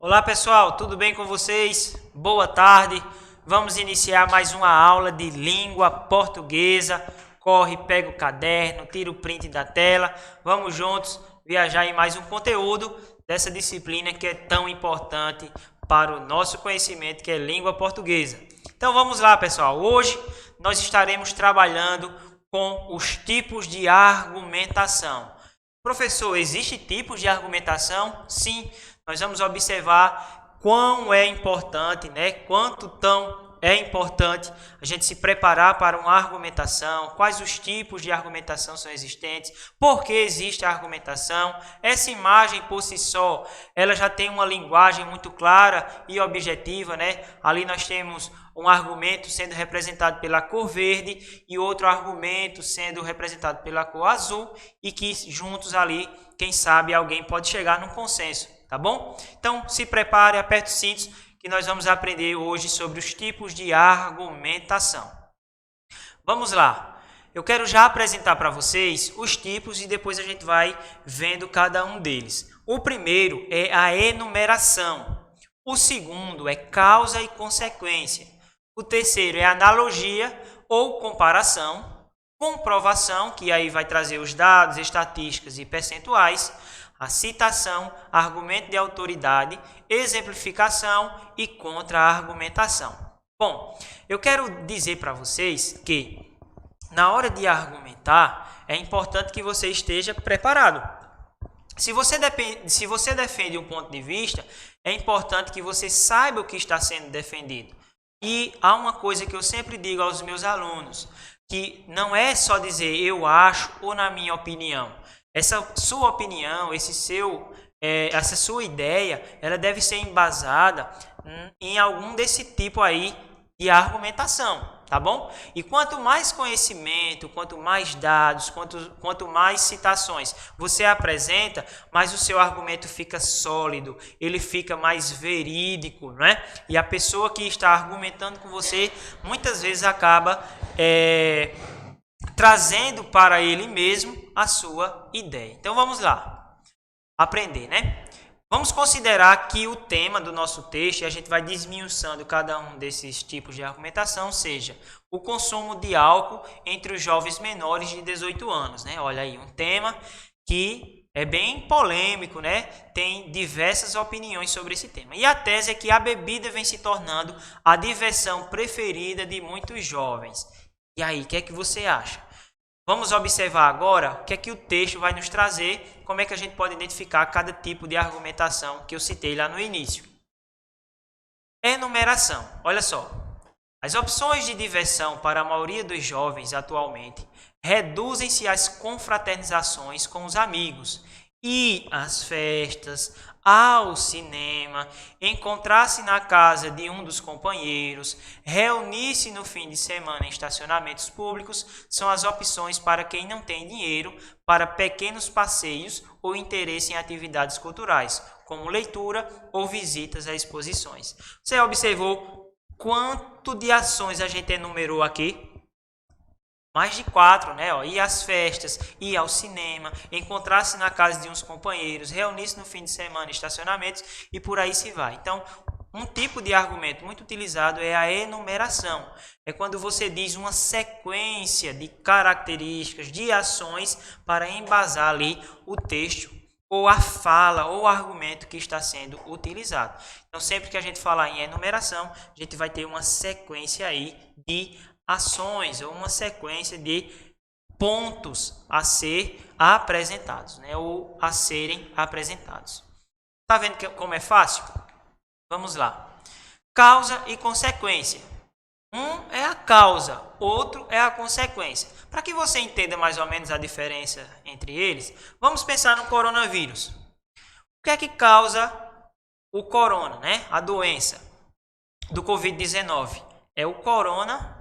Olá pessoal, tudo bem com vocês? Boa tarde. Vamos iniciar mais uma aula de língua portuguesa. Corre, pega o caderno, tira o print da tela. Vamos juntos viajar em mais um conteúdo dessa disciplina que é tão importante para o nosso conhecimento, que é língua portuguesa. Então vamos lá, pessoal. Hoje nós estaremos trabalhando com os tipos de argumentação. Professor, existem tipos de argumentação? Sim. Nós vamos observar quão é importante, quanto tão é importante a gente se preparar para uma argumentação, quais os tipos de argumentação são existentes, por que existe a argumentação. Essa imagem por si só, ela já tem uma linguagem muito clara e objetiva, Ali nós temos um argumento sendo representado pela cor verde e outro argumento sendo representado pela cor azul e que juntos ali, quem sabe, alguém pode chegar num consenso. Tá bom? Então, se prepare, aperte os cintos, que nós vamos aprender hoje sobre os tipos de argumentação. Vamos lá. Eu quero já apresentar para vocês os tipos e depois a gente vai vendo cada um deles. O primeiro é a enumeração. O segundo é causa e consequência. O terceiro é analogia ou comparação. Comprovação, que aí vai trazer os dados, estatísticas e percentuais. A citação, argumento de autoridade, exemplificação e contra-argumentação. Bom, eu quero dizer para vocês que na hora de argumentar é importante que você esteja preparado. Se você defende um ponto de vista, é importante que você saiba o que está sendo defendido. E há uma coisa que eu sempre digo aos meus alunos, que não é só dizer eu acho ou na minha opinião. Essa sua opinião, essa sua ideia, ela deve ser embasada em algum desse tipo aí de argumentação, tá bom? E quanto mais conhecimento, quanto mais dados, quanto mais citações você apresenta, mais o seu argumento fica sólido, ele fica mais verídico, né? E a pessoa que está argumentando com você, muitas vezes acaba trazendo para ele mesmo a sua ideia. Então vamos lá, aprender, Vamos considerar que o tema do nosso texto, e a gente vai desmiuçando cada um desses tipos de argumentação, seja o consumo de álcool entre os jovens menores de 18 anos, Olha aí, um tema que é bem polêmico, Tem diversas opiniões sobre esse tema. E a tese é que a bebida vem se tornando a diversão preferida de muitos jovens. E aí, o que é que você acha? Vamos observar agora o que é que o texto vai nos trazer, como é que a gente pode identificar cada tipo de argumentação que eu citei lá no início. Enumeração. Olha só, as opções de diversão para a maioria dos jovens atualmente reduzem-se às confraternizações com os amigos, ir às festas, ao cinema, encontrar-se na casa de um dos companheiros, reunir-se no fim de semana em estacionamentos públicos são as opções para quem não tem dinheiro para pequenos passeios ou interesse em atividades culturais, como leitura ou visitas a exposições. Você observou quanto de ações a gente enumerou aqui? Mais de 4, Ir às festas, ir ao cinema, encontrar-se na casa de uns companheiros, reunir-se no fim de semana em estacionamentos e por aí se vai. Então, um tipo de argumento muito utilizado é a enumeração. É quando você diz uma sequência de características, de ações para embasar ali o texto ou a fala ou o argumento que está sendo utilizado. Então, sempre que a gente falar em enumeração, a gente vai ter uma sequência aí de ações ou uma sequência de pontos a ser apresentados, ou a serem apresentados. Tá vendo como é fácil? Vamos lá. Causa e consequência. Um é a causa, outro é a consequência. Para que você entenda mais ou menos a diferença entre eles, vamos pensar no coronavírus. O que é que causa o corona, A doença do Covid-19 é o coronavírus.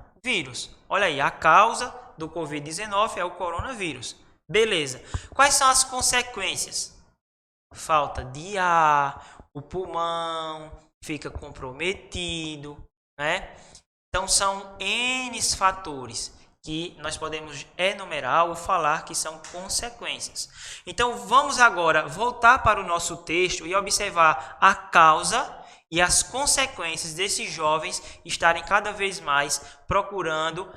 Olha aí, a causa do Covid-19 é o coronavírus. Beleza. Quais são as consequências? Falta de ar, o pulmão fica comprometido, Então são N fatores que nós podemos enumerar ou falar que são consequências. Então, vamos agora voltar para o nosso texto e observar a causa e as consequências desses jovens estarem cada vez mais procurando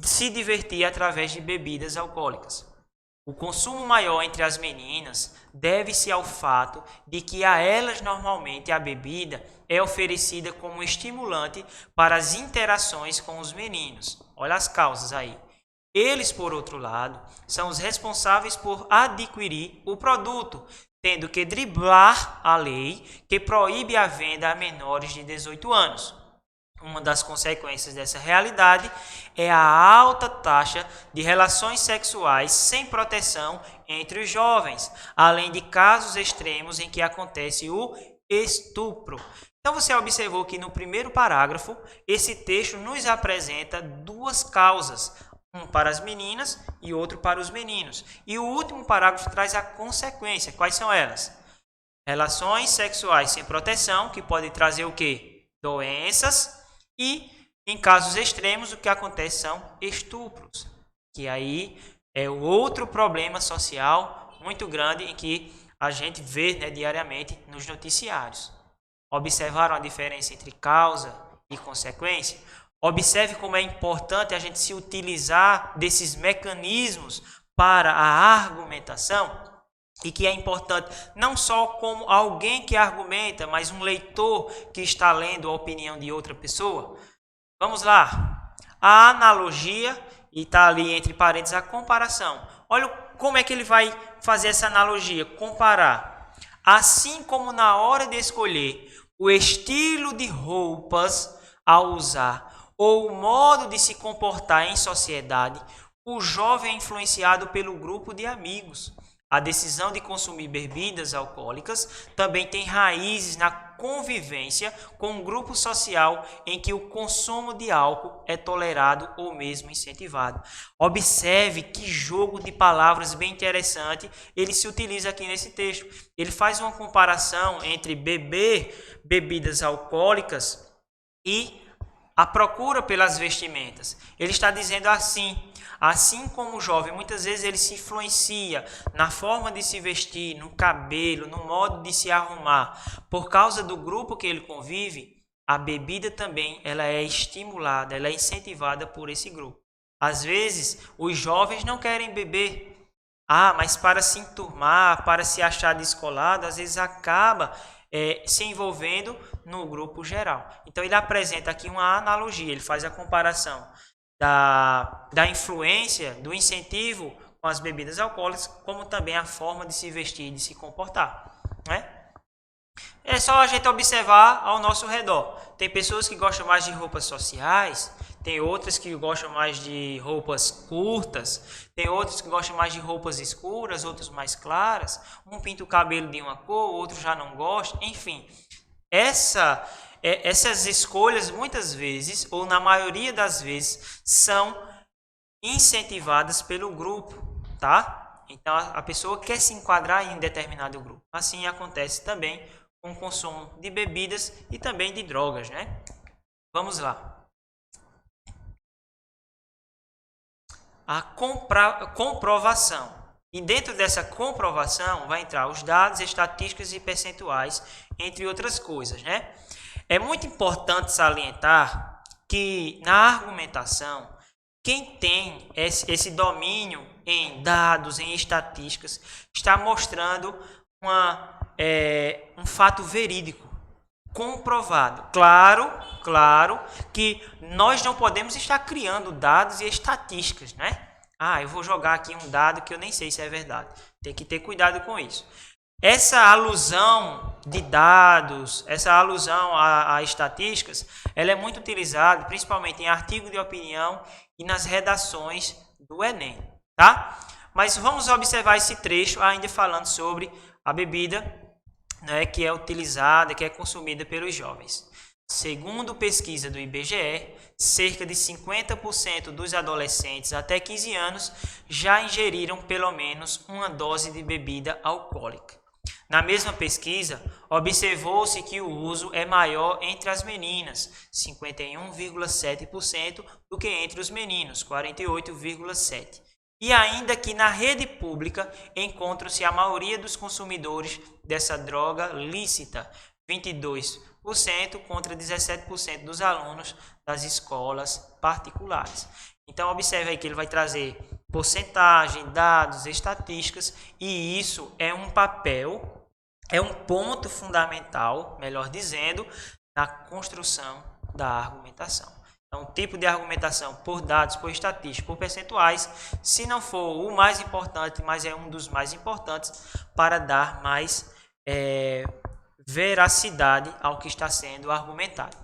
se divertir através de bebidas alcoólicas. O consumo maior entre as meninas deve-se ao fato de que a elas normalmente a bebida é oferecida como estimulante para as interações com os meninos. Olha as causas aí. Eles, por outro lado, são os responsáveis por adquirir o produto, tendo que driblar a lei que proíbe a venda a menores de 18 anos. Uma das consequências dessa realidade é a alta taxa de relações sexuais sem proteção entre os jovens, além de casos extremos em que acontece o estupro. Então você observou que no primeiro parágrafo, esse texto nos apresenta duas causas, um para as meninas e outro para os meninos. E o último parágrafo traz a consequência. Quais são elas? Relações sexuais sem proteção, que podem trazer o quê? Doenças. E, em casos extremos, o que acontece são estupros, que aí é outro problema social muito grande em que a gente vê, né, diariamente nos noticiários. Observaram a diferença entre causa e consequência? Observe como é importante a gente se utilizar desses mecanismos para a argumentação e que é importante não só como alguém que argumenta, mas um leitor que está lendo a opinião de outra pessoa. Vamos lá. A analogia, e está ali entre parênteses a comparação. Olha como é que ele vai fazer essa analogia, comparar. Assim como na hora de escolher o estilo de roupas a usar ou o modo de se comportar em sociedade, o jovem é influenciado pelo grupo de amigos. A decisão de consumir bebidas alcoólicas também tem raízes na convivência com um grupo social em que o consumo de álcool é tolerado ou mesmo incentivado. Observe que jogo de palavras bem interessante ele se utiliza aqui nesse texto. Ele faz uma comparação entre beber bebidas alcoólicas e a procura pelas vestimentas. Ele está dizendo assim como o jovem, muitas vezes ele se influencia na forma de se vestir, no cabelo, no modo de se arrumar. Por causa do grupo que ele convive, a bebida também ela é estimulada, ela é incentivada por esse grupo. Às vezes, os jovens não querem beber. Mas para se enturmar, para se achar descolado, às vezes acaba se envolvendo no grupo geral. Então, ele apresenta aqui uma analogia, ele faz a comparação da influência, do incentivo com as bebidas alcoólicas, como também a forma de se vestir, de se comportar, né? É só a gente observar ao nosso redor. Tem pessoas que gostam mais de roupas sociais, tem outras que gostam mais de roupas curtas, tem outros que gostam mais de roupas escuras, outros mais claras. Um pinta o cabelo de uma cor, outro já não gosta, enfim. Essas escolhas, muitas vezes, ou na maioria das vezes, são incentivadas pelo grupo, tá? Então, a pessoa quer se enquadrar em determinado grupo. Assim acontece também com o consumo de bebidas e também de drogas, né? Vamos lá. A comprovação. E dentro dessa comprovação vai entrar os dados, estatísticas e percentuais, entre outras coisas, né? É muito importante salientar que na argumentação, quem tem esse domínio em dados, em estatísticas, está mostrando um fato verídico, comprovado. Claro que nós não podemos estar criando dados e estatísticas, né? Eu vou jogar aqui um dado que eu nem sei se é verdade. Tem que ter cuidado com isso. Essa alusão de dados, essa alusão a estatísticas, ela é muito utilizada principalmente em artigo de opinião e nas redações do Enem, tá? Mas vamos observar esse trecho ainda falando sobre a bebida, né, que é utilizada, que é consumida pelos jovens. Segundo pesquisa do IBGE, cerca de 50% dos adolescentes até 15 anos já ingeriram pelo menos uma dose de bebida alcoólica. Na mesma pesquisa, observou-se que o uso é maior entre as meninas, 51,7%, do que entre os meninos, 48,7%. E ainda que na rede pública encontram-se a maioria dos consumidores dessa droga lícita, 22% contra 17% dos alunos das escolas particulares. Então, observe aí que ele vai trazer porcentagem, dados, estatísticas, e isso é um papel, é um ponto fundamental, melhor dizendo, na construção da argumentação. Então, tipo de argumentação por dados, por estatísticas, por percentuais, se não for o mais importante, mas é um dos mais importantes para dar mais veracidade ao que está sendo argumentado.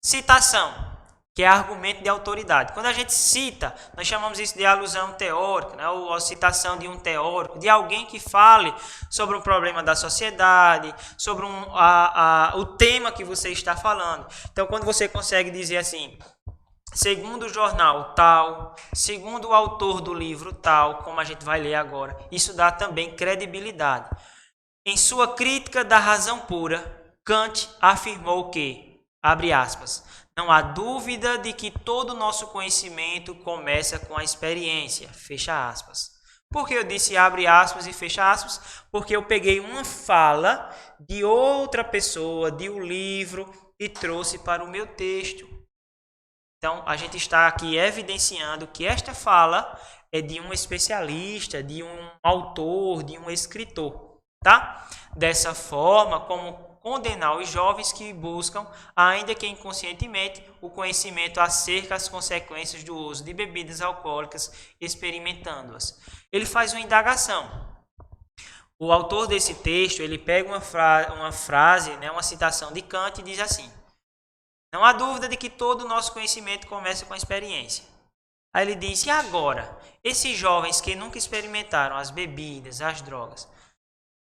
Citação, que é argumento de autoridade. Quando a gente cita, nós chamamos isso de alusão teórica, né? Ou a citação de um teórico, de alguém que fale sobre um problema da sociedade, sobre o tema que você está falando. Então, quando você consegue dizer assim, segundo o jornal tal, segundo o autor do livro tal, como a gente vai ler agora, isso dá também credibilidade. Em sua crítica da razão pura, Kant afirmou que, abre aspas, não há dúvida de que todo o nosso conhecimento começa com a experiência, fecha aspas. Por que eu disse abre aspas e fecha aspas? Porque eu peguei uma fala de outra pessoa, de um livro, e trouxe para o meu texto. Então, a gente está aqui evidenciando que esta fala é de um especialista, de um autor, de um escritor, tá? Dessa forma, como condenar os jovens que buscam, ainda que inconscientemente, o conhecimento acerca das consequências do uso de bebidas alcoólicas, experimentando-as. Ele faz uma indagação. O autor desse texto, ele pega uma frase, né, uma citação de Kant e diz assim, não há dúvida de que todo o nosso conhecimento começa com a experiência. Aí ele diz, e agora? Esses jovens que nunca experimentaram as bebidas, as drogas,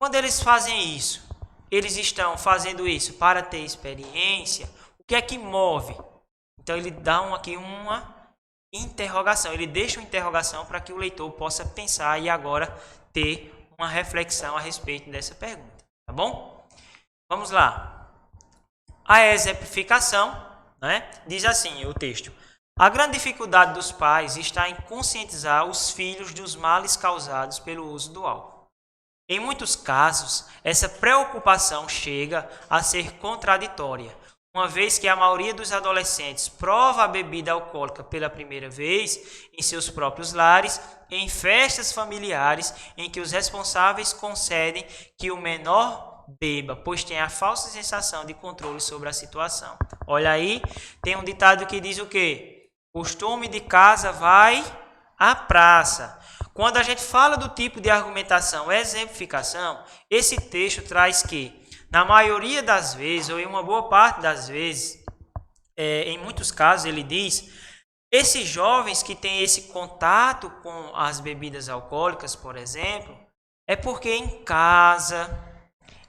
quando eles fazem isso, eles estão fazendo isso para ter experiência, o que é que move? Então ele dá aqui uma interrogação, ele deixa uma interrogação para que o leitor possa pensar e agora ter uma reflexão a respeito dessa pergunta, tá bom? Vamos lá. A exemplificação, né? Diz assim o texto, a grande dificuldade dos pais está em conscientizar os filhos dos males causados pelo uso do álcool. Em muitos casos, essa preocupação chega a ser contraditória, uma vez que a maioria dos adolescentes prova a bebida alcoólica pela primeira vez em seus próprios lares, em festas familiares em que os responsáveis concedem que o menor beba, pois tem a falsa sensação de controle sobre a situação. Olha aí, tem um ditado que diz o quê? Costume de casa vai à praça. Quando a gente fala do tipo de argumentação, exemplificação, esse texto traz que, na maioria das vezes, ou em uma boa parte das vezes, em muitos casos ele diz, esses jovens que têm esse contato com as bebidas alcoólicas, por exemplo, é porque em casa,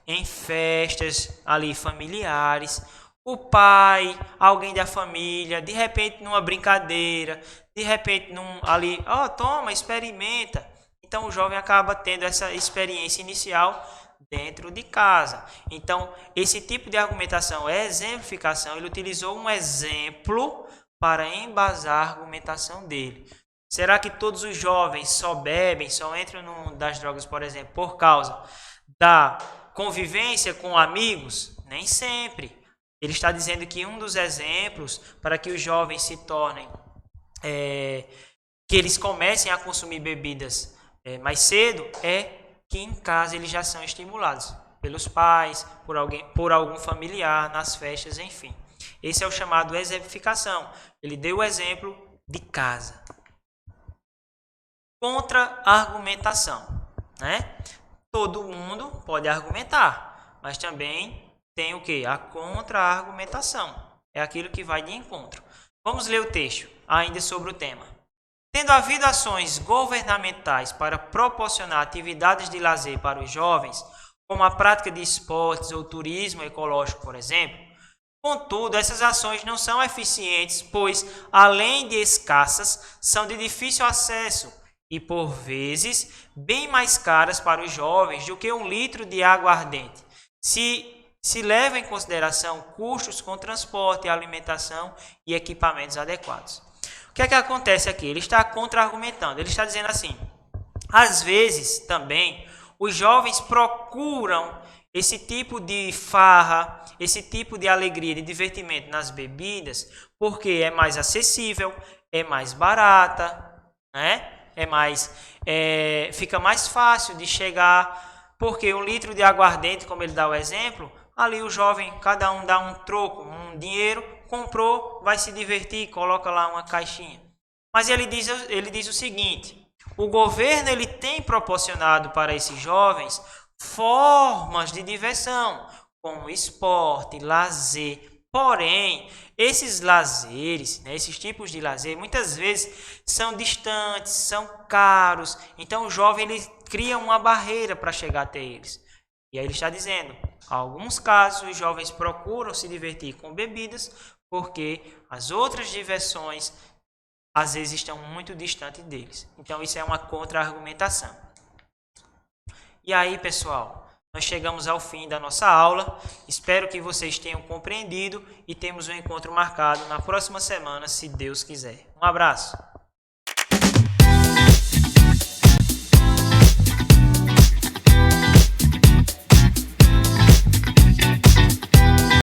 em festas ali familiares, o pai, alguém da família, de repente numa brincadeira, de repente ali, toma, experimenta. Então o jovem acaba tendo essa experiência inicial dentro de casa. Então esse tipo de argumentação é exemplificação, ele utilizou um exemplo para embasar a argumentação dele. Será que todos os jovens só bebem, só entram das drogas, por exemplo, por causa da convivência com amigos? Nem sempre. Ele está dizendo que um dos exemplos para que os jovens se tornem, que eles comecem a consumir bebidas mais cedo, é que em casa eles já são estimulados pelos pais, por algum familiar, nas festas, enfim. Esse é o chamado exemplificação. Ele deu o exemplo de casa. Contra-argumentação, né? Todo mundo pode argumentar, mas também tem o que? A contra-argumentação. É aquilo que vai de encontro. Vamos ler o texto, ainda sobre o tema. Tendo havido ações governamentais para proporcionar atividades de lazer para os jovens, como a prática de esportes ou turismo ecológico, por exemplo, contudo, essas ações não são eficientes, pois, além de escassas, são de difícil acesso e, por vezes, bem mais caras para os jovens do que 1 litro de aguardente. Se leva em consideração custos com transporte, alimentação e equipamentos adequados. O que é que acontece aqui? Ele está contra-argumentando. Ele está dizendo assim: às vezes também os jovens procuram esse tipo de farra, esse tipo de alegria, de divertimento nas bebidas, porque é mais acessível, é mais barata, né? Fica mais fácil de chegar, porque 1 litro de aguardente, como ele dá o exemplo, ali o jovem, cada um dá um troco, um dinheiro, comprou, vai se divertir, coloca lá uma caixinha. Mas ele diz o seguinte: o governo ele tem proporcionado para esses jovens formas de diversão, como esporte, lazer. Porém, esses lazeres, né, esses tipos de lazer, muitas vezes são distantes, são caros. Então, o jovem ele cria uma barreira para chegar até eles. E aí ele está dizendo: em alguns casos, os jovens procuram se divertir com bebidas, porque as outras diversões, às vezes, estão muito distantes deles. Então, isso é uma contra-argumentação. E aí, pessoal, nós chegamos ao fim da nossa aula. Espero que vocês tenham compreendido e temos um encontro marcado na próxima semana, se Deus quiser. Um abraço!